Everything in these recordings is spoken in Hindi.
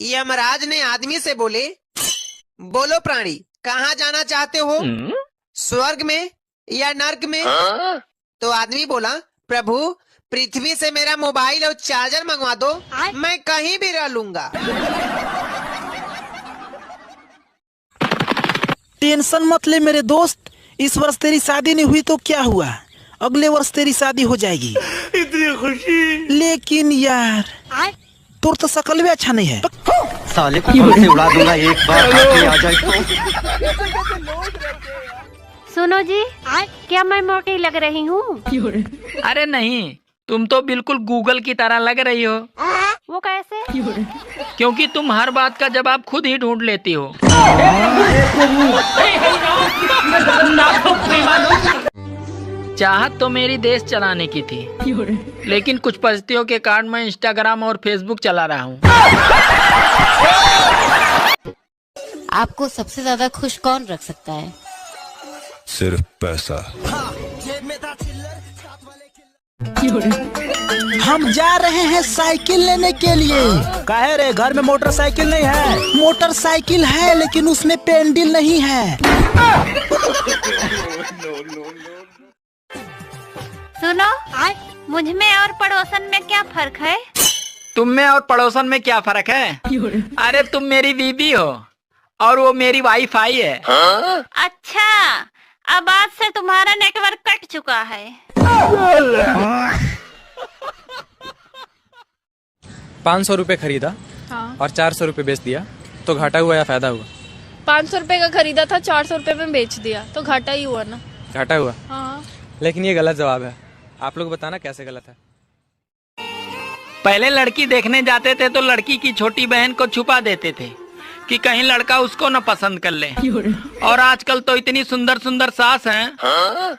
यमराज ने आदमी से बोले, बोलो प्राणी, कहाँ जाना चाहते हो, स्वर्ग में या नर्क में? तो आदमी बोला, प्रभु पृथ्वी से मेरा मोबाइल और चार्जर मंगवा दो, मैं कहीं भी रह लूंगा। टेंशन मत ले मेरे दोस्त, इस वर्ष तेरी शादी नहीं हुई तो क्या हुआ, अगले वर्ष तेरी शादी हो जाएगी। इतनी खुशी। लेकिन यार तोर तो शकल भी अच्छा नहीं है। साले को से उड़ा दूंगा एक बार आ जाए तो। सुनो जी, क्या मैं मोटी लग रही हूँ? अरे नहीं, तुम तो बिल्कुल गूगल की तरह लग रही हो। वो कैसे? क्योंकि तुम हर बात का जवाब खुद ही ढूंढ लेती हो। चाहत तो मेरी देश चलाने की थी, लेकिन कुछ परिस्थितियों के कारण मैं इंस्टाग्राम और फेसबुक चला रहा हूँ। आपको सबसे ज्यादा खुश कौन रख सकता है? सिर्फ पैसा। हम जा रहे हैं साइकिल लेने के लिए। काहे रे, घर में मोटरसाइकिल नहीं है? मोटरसाइकिल है लेकिन उसमें पेंडिल नहीं है। सुनो, मुझ में और पड़ोसन में क्या फर्क है? तुम में और पड़ोसन में क्या फर्क है? अरे तुम मेरी बीबी हो और वो मेरी वाईफाई है। अच्छा, अब आज से तुम्हारा नेटवर्क कट चुका है। 500 रुपए खरीदा और 400 रुपए बेच दिया तो घाटा हुआ या फायदा हुआ? 500 रुपए का खरीदा था, 400 रुपए में बेच दिया तो घाटा ही हुआ ना। घाटा हुआ? हाँ। लेकिन ये गलत जवाब है, आप लोग बताना कैसे गलत है। पहले लड़की देखने जाते थे तो लड़की की छोटी बहन को छुपा देते थे कि कहीं लड़का उसको न पसंद कर ले। और आजकल तो इतनी सुंदर सुंदर सास हैं,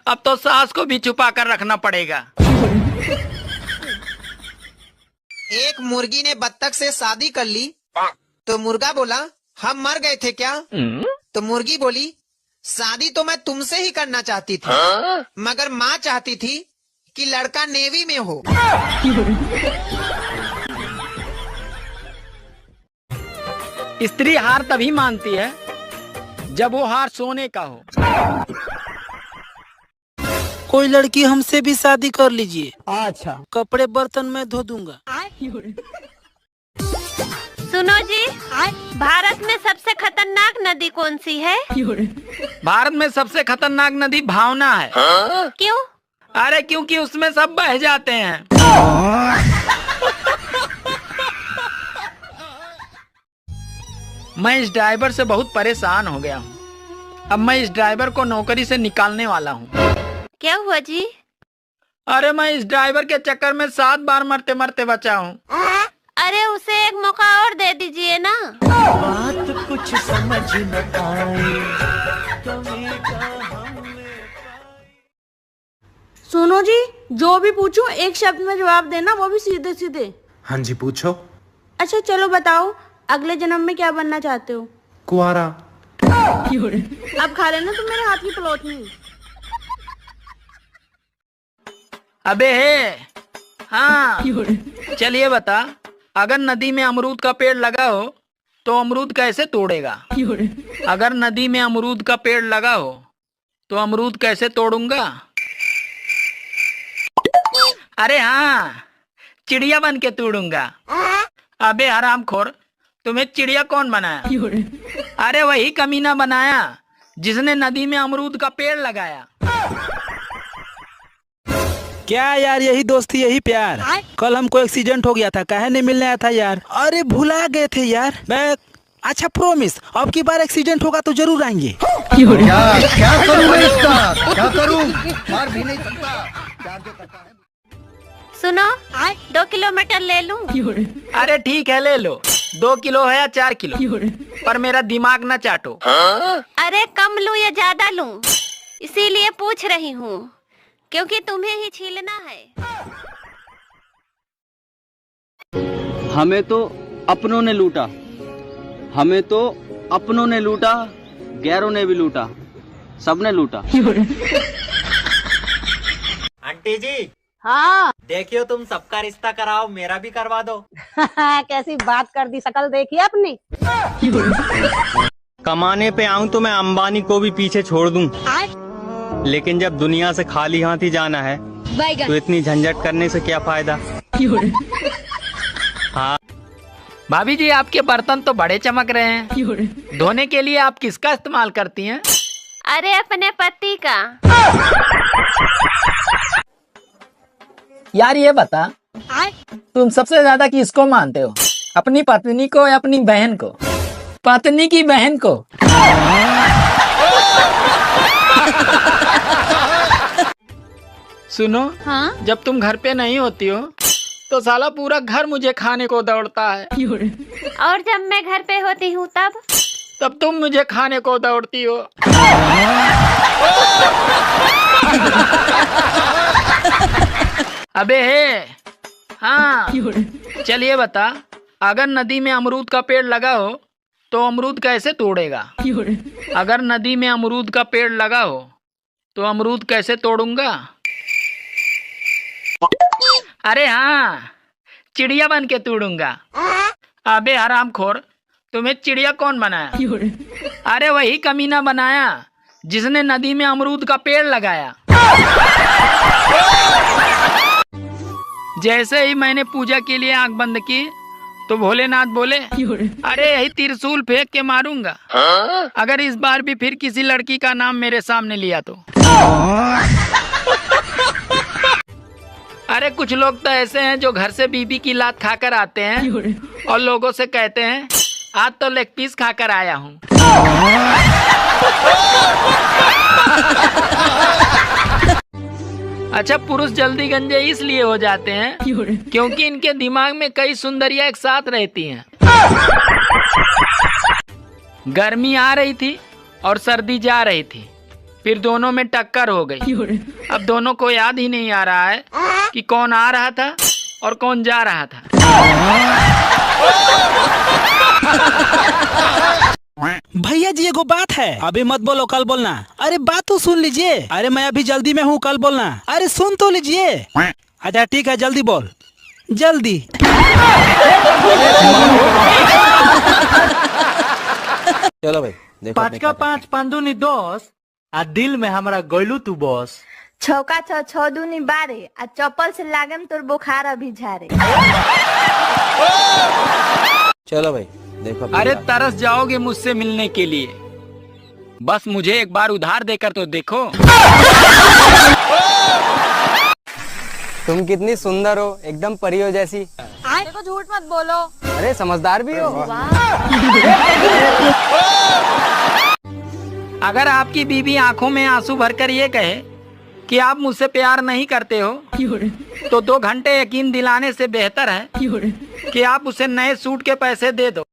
अब तो सास को भी छुपा कर रखना पड़ेगा। एक मुर्गी ने बत्तख से शादी कर ली तो मुर्गा बोला, हम मर गए थे क्या? तो मुर्गी बोली, शादी तो मैं तुमसे ही करना चाहती थी, मगर माँ चाहती थी कि लड़का नेवी में हो। स्त्री हार तभी मानती है जब वो हार सोने का हो। कोई लड़की हमसे भी शादी कर लीजिए। अच्छा, कपड़े बर्तन मैं धो दूंगा। सुनो जी, भारत में सबसे खतरनाक नदी कौन सी है? भारत में सबसे खतरनाक नदी भावना है। क्यों? अरे क्योंकि उसमें सब बह जाते हैं। मैं इस ड्राइवर से बहुत परेशान हो गया हूँ। अब मैं इस ड्राइवर को नौकरी से निकालने वाला हूँ। क्या हुआ जी? अरे मैं इस ड्राइवर के चक्कर में 7 बार मरते मरते बचा हूँ। अरे उसे एक मौका और दे दीजिए ना। बात कुछ समझ न आए। सुनो जी, जो भी पूछूं एक शब्द में जवाब देना, वो भी सीधे सीधे। हाँ जी पूछो। अच्छा चलो बताओ, अगले जन्म में क्या बनना चाहते हो? कुआरा। अब खा लेना तुम मेरे हाथ की पलौटनी। अबे हाँ, चलिए बता, अगर नदी में अमरूद का पेड़ लगा हो तो अमरूद कैसे तोड़ेगा? अगर नदी में अमरूद का पेड़ लगा हो तो अमरूद कैसे तोड़ूंगा? अरे हाँ, चिड़िया बन के तोड़ूंगा। अबे हरामखोर, तुम्हें चिड़िया कौन बनाया? अरे वही कमीना बनाया जिसने नदी में अमरूद का पेड़ लगाया। क्या यार, यही दोस्ती यही प्यार। कल हमको एक्सीडेंट हो गया था, काहे नहीं मिलने आया था यार? अरे भुला गए थे यार। मैं अच्छा प्रॉमिस, अब की बार एक्सीडेंट होगा तो जरूर आएंगे। क्या करूं मैं इसका? क्या करूं? मार भी नहीं सकता। सुनो, 2 किलोमीटर ले लूं? अरे ठीक है, ले लो। 2 किलो है या 4 किलो, पर मेरा दिमाग न चाटो। अरे कम लूं या ज्यादा लूं, इसीलिए पूछ रही हूँ, क्योंकि तुम्हें ही छीलना है। हमें तो अपनों ने लूटा, हमें तो अपनों ने लूटा, गैरों ने भी लूटा, सबने लूटा। आंटी जी, हाँ। देखियो तुम सबका रिश्ता कराओ, मेरा भी करवा दो। कैसी बात कर दी, शकल देखी अपनी। कमाने पे आऊं तो मैं अंबानी को भी पीछे छोड़ दूं, लेकिन जब दुनिया से खाली हाथ ही जाना है तो इतनी झंझट करने से क्या फायदा। हाँ भाभी जी, आपके बर्तन तो बड़े चमक रहे हैं। धोने के लिए आप किसका इस्तेमाल करती हैं? अरे अपने पति का। यार ये बता, तुम सबसे ज्यादा किसको मानते हो, अपनी पत्नी को या अपनी बहन को? पत्नी की बहन को। सुनो, हाँ? जब तुम घर पे नहीं होती हो तो साला पूरा घर मुझे खाने को दौड़ता है। और जब मैं घर पे होती हूँ तब तुम मुझे खाने को दौड़ती हो। अबे हे, हाँ चलिए बता, अगर नदी में अमरूद का पेड़ लगा हो तो अमरूद कैसे तोड़ेगा? अगर नदी में अमरूद का पेड़ लगा हो तो अमरूद कैसे तोड़ूंगा? अरे हाँ, चिड़िया बन के तोड़ूंगा। अबे हरामखोर, तुम्हें चिड़िया कौन बनाया? अरे वही कमीना बनाया जिसने नदी में अमरूद का पेड़ लगाया। जैसे ही मैंने पूजा के लिए आंख बंद की तो भोलेनाथ बोले, अरे यही त्रिशूल फेंक के मारूंगा अगर इस बार भी फिर किसी लड़की का नाम मेरे सामने लिया तो। अरे कुछ लोग तो ऐसे हैं जो घर से बीबी की लात खाकर आते हैं और लोगों से कहते हैं आज तो लेग पीस खाकर आया हूँ। अच्छा, पुरुष जल्दी गंजे इसलिए हो जाते हैं क्योंकि इनके दिमाग में कई सुंदरियां एक साथ रहती हैं। गर्मी आ रही थी और सर्दी जा रही थी, फिर दोनों में टक्कर हो गई। अब दोनों को याद ही नहीं आ रहा है कि कौन आ रहा था और कौन जा रहा था। भैया जी एगो बात है, अभी मत बोलो, कल बोलना। अरे बात तो सुन लीजिए। अरे मैं अभी जल्दी में हूँ, कल बोलना। अरे सुन तो लीजिए। अच्छा ठीक है, जल्दी बोल, जल्दी। चलो भाई, देखो 5 का 5 5 दूनी 10 आ दिल में हमारा गोलू तू बॉस। 6 का 6 6 दूनी 12 आ चप्पल से लागम तोर बुखार अभी झारे। चलो भाई, देखो। अरे तरस जाओगे मुझसे मिलने के लिए, बस मुझे एक बार उधार देकर तो देखो। तुम कितनी सुंदर हो, एकदम परियों जैसी। देखो झूठ मत बोलो। अरे समझदार भी हो। अगर आपकी बीवी आंखों में आंसू भरकर ये कहे कि आप मुझसे प्यार नहीं करते हो तो 2 घंटे यकीन दिलाने से बेहतर है कि आप उसे नए सूट के पैसे दे दो।